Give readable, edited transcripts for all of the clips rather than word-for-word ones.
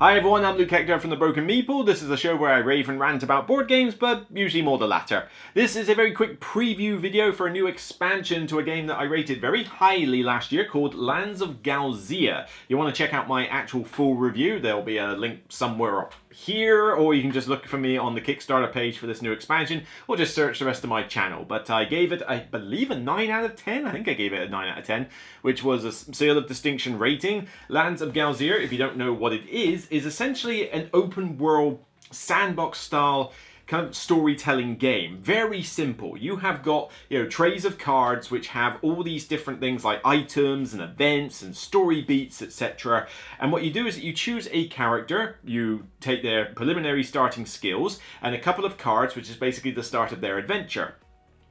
Hi everyone, I'm Luke Hector from the Broken Meeple. This is a show where I rave and rant about board games, but usually more the latter. This is a very quick preview video for a new expansion to a game that I rated very highly last year called Lands of Galzyr. You want to check out my actual full review, there'll be a link somewhere up here, or you can just look for me on the Kickstarter page for this new expansion, or just search the rest of my channel. But I gave it, I believe, a 9 out of 10. I think I gave it a 9 out of 10, which was a Seal of Distinction rating. Lands of Galzyr, if you don't know what it is essentially an open world sandbox style kind of storytelling game. Very simple. You have got, trays of cards which have all these different things like items and events and story beats, etc. And what you do is that you choose a character, you take their preliminary starting skills and a couple of cards, which is basically the start of their adventure.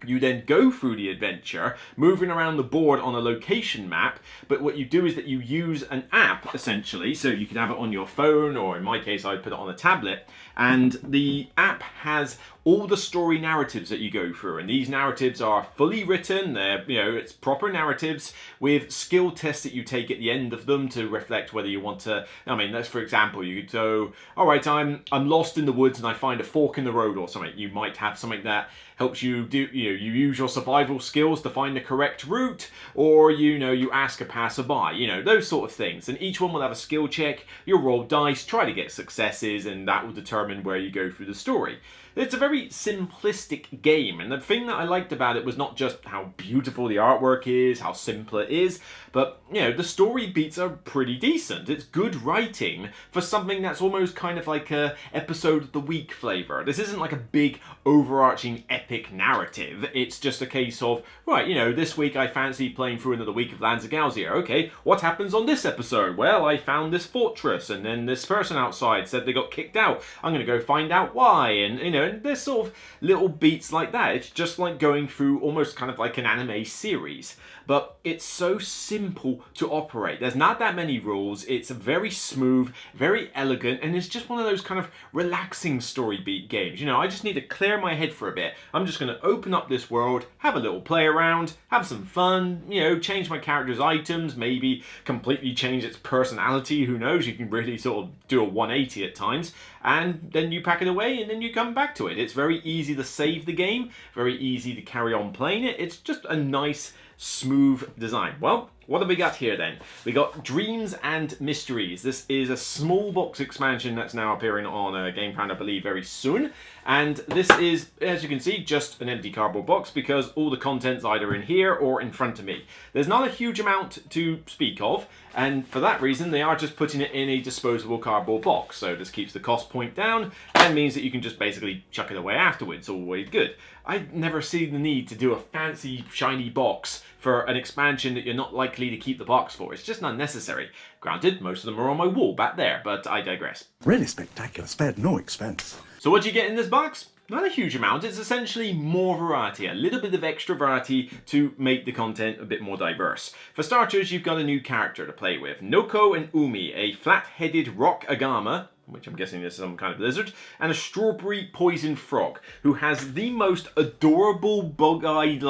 You then go through the adventure, moving around the board on a location map, but what you do is that you use an app, essentially, so you can have it on your phone, or in my case, I'd put it on a tablet, and the app has all the story narratives that you go through, and these narratives are fully written, they're, it's proper narratives with skill tests that you take at the end of them to reflect whether you want to, let's, for example, you could go, alright, I'm lost in the woods and I find a fork in the road or something. You might have something that helps you do, you use your survival skills to find the correct route, or, you ask a passerby, those sort of things. And each one will have a skill check, you'll roll dice, try to get successes, and that will determine where you go through the story. It's a very simplistic game, and the thing that I liked about it was not just how beautiful the artwork is, how simple it is, but, the story beats are pretty decent. It's good writing for something that's almost kind of like a episode of the week flavour. This isn't like a big, overarching, epic narrative. It's just a case of, right, this week I fancy playing through another week of Lands of Galzyr. Okay, what happens on this episode? Well, I found this fortress, and then this person outside said they got kicked out. I'm going to go find out why, and, and there's sort of little beats like that. It's just like going through almost kind of like an anime series. But it's so simple to operate. There's not that many rules. It's very smooth, very elegant, and it's just one of those kind of relaxing story beat games. I just need to clear my head for a bit. I'm just going to open up this world, have a little play around, have some fun, change my character's items, maybe completely change its personality. Who knows? You can really sort of do a 180 at times. And then you pack it away and then you come back to it. It's very easy to save the game, very easy to carry on playing it. It's just a nice, smooth design. Well, what have we got here then? We got Dreams and Mysteries. This is a small box expansion that's now appearing on GameFound, I believe, very soon. And this is, as you can see, just an empty cardboard box because all the content's either in here or in front of me. There's not a huge amount to speak of, and for that reason, they are just putting it in a disposable cardboard box. So this keeps the cost point down and means that you can just basically chuck it away afterwards. Always good. I never see the need to do a fancy, shiny box for an expansion that you're not likely to keep the box for. It's just not necessary. Granted, most of them are on my wall back there, but I digress. Really spectacular, spared no expense. So what do you get in this box? Not a huge amount. It's essentially more variety, a little bit of extra variety to make the content a bit more diverse. For starters, you've got a new character to play with. Noko and Umi, a flat-headed rock agama, which I'm guessing is some kind of lizard, and a strawberry poison frog, who has the most adorable bug-eyed,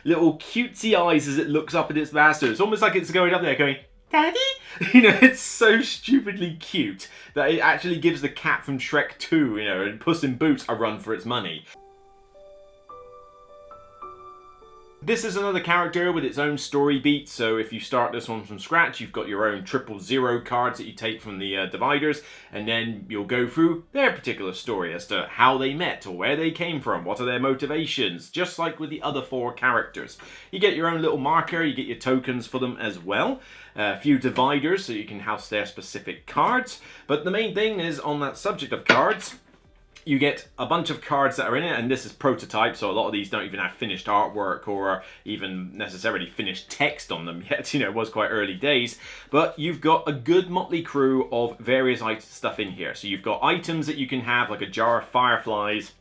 little cutesy eyes as it looks up at its master. It's almost like it's going up there going, Daddy? It's so stupidly cute that it actually gives the cat from Shrek 2, and Puss in Boots a run for its money. This is another character with its own story beat, so if you start this one from scratch, you've got your own 000 cards that you take from the dividers, and then you'll go through their particular story as to how they met, or where they came from, what are their motivations, just like with the other 4 characters. You get your own little marker, you get your tokens for them as well, a few dividers so you can house their specific cards, but the main thing is, on that subject of cards, you get a bunch of cards that are in it, and this is prototype, so a lot of these don't even have finished artwork or even necessarily finished text on them yet. It was quite early days, but you've got a good motley crew of various stuff in here. So you've got items that you can have, like a jar of fireflies,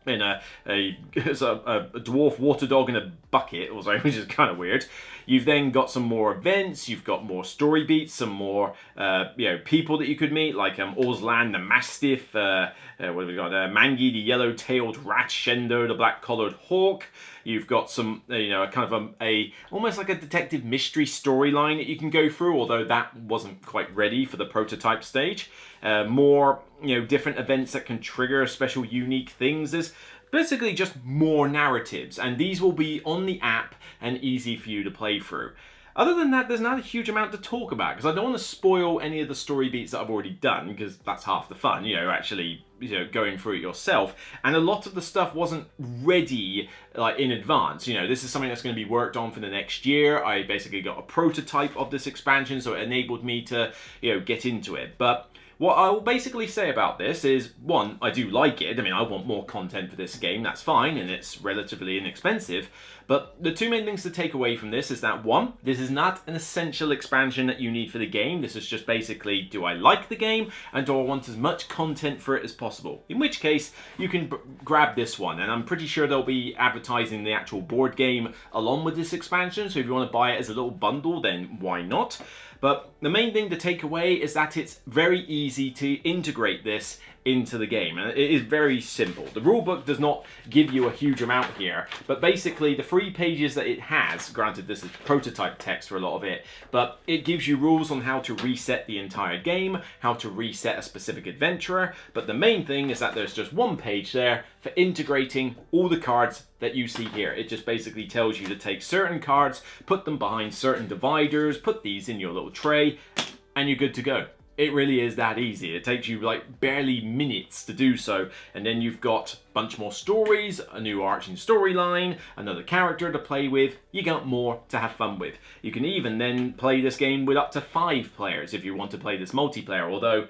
in a dwarf water dog in a bucket or something, which is kind of weird. You've then got some more events, you've got more story beats, some more people that you could meet, like Orslan the Mastiff, what have we got? Mangi the yellow-tailed rat, Shendo the black-collared hawk. You've got some, you know, a kind of a almost like a detective mystery storyline that you can go through, although that wasn't quite ready for the prototype stage. More, you know, different events that can trigger special unique things. There's basically just more narratives, and these will be on the app and easy for you to play through. Other than that, there's not a huge amount to talk about, because I don't want to spoil any of the story beats that I've already done, because that's half the fun, you know, actually, you know, going through it yourself. And a lot of the stuff wasn't ready, like, in advance. You know, this is something that's going to be worked on for the next year. I basically got a prototype of this expansion, so it enabled me to, you know, get into it. But what I'll basically say about this is, one, I do like it. I mean, I want more content for this game, that's fine, and it's relatively inexpensive. But the two main things to take away from this is that, one, this is not an essential expansion that you need for the game. This is just basically, do I like the game, and do I want as much content for it as possible? In which case, you can grab this one, and I'm pretty sure they'll be advertising the actual board game along with this expansion, so if you want to buy it as a little bundle, then why not? But the main thing to take away is that it's very easy to integrate this into the game, and it is very simple. The rulebook does not give you a huge amount here, but basically the 3 pages that it has, granted this is prototype text for a lot of it, but it gives you rules on how to reset the entire game, how to reset a specific adventurer, but the main thing is that there's just 1 page there for integrating all the cards that you see here. It just basically tells you to take certain cards, put them behind certain dividers, put these in your little tray, and you're good to go. It really is that easy. It takes you like barely minutes to do so, and then you've got a bunch more stories, a new arching storyline, another character to play with. You got more to have fun with. You can even then play this game with up to 5 players if you want to play this multiplayer, although,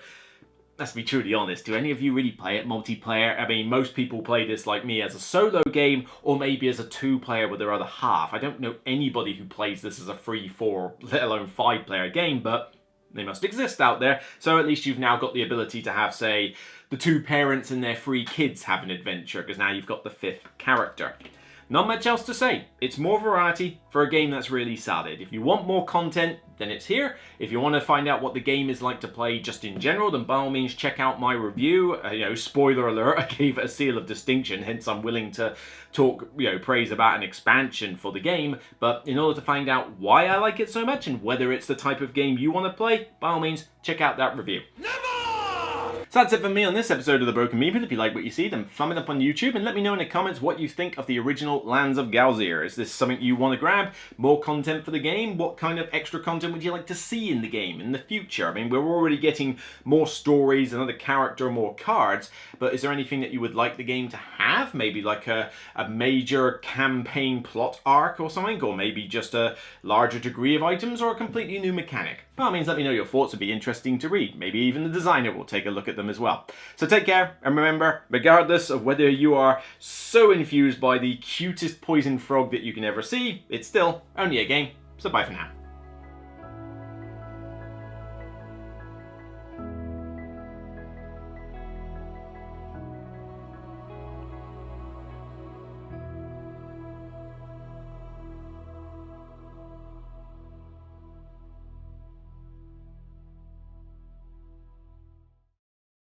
let's be truly honest, do any of you really play it multiplayer? I mean, most people play this like me as a solo game, or maybe as a 2-player with their other half. I don't know anybody who plays this as a 3, 4, let alone 5-player game, but they must exist out there, so at least you've now got the ability to have, say, the 2 parents and their 3 kids have an adventure, because now you've got the 5th character. Not much else to say. It's more variety for a game that's really solid. If you want more content, then it's here. If you want to find out what the game is like to play just in general, then by all means check out my review. You know, spoiler alert, I gave it a seal of distinction, hence I'm willing to talk, you know, praise about an expansion for the game. But in order to find out why I like it so much and whether it's the type of game you want to play, by all means check out that review. So that's it for me on this episode of The Broken Meeple. If you like what you see, then thumb it up on YouTube and let me know in the comments what you think of the original Lands of Galzyr. Is this something you want to grab? More content for the game? What kind of extra content would you like to see in the game in the future? I mean, we're already getting more stories, another character, more cards, but is there anything that you would like the game to have? Maybe like a major campaign plot arc or something, or maybe just a larger degree of items, or a completely new mechanic? By all means, let me know your thoughts. Would be interesting to read. Maybe even the designer will take a look at them as well. So take care, and remember, regardless of whether you are so infused by the cutest poison frog that you can ever see, it's still only a game. So bye for now.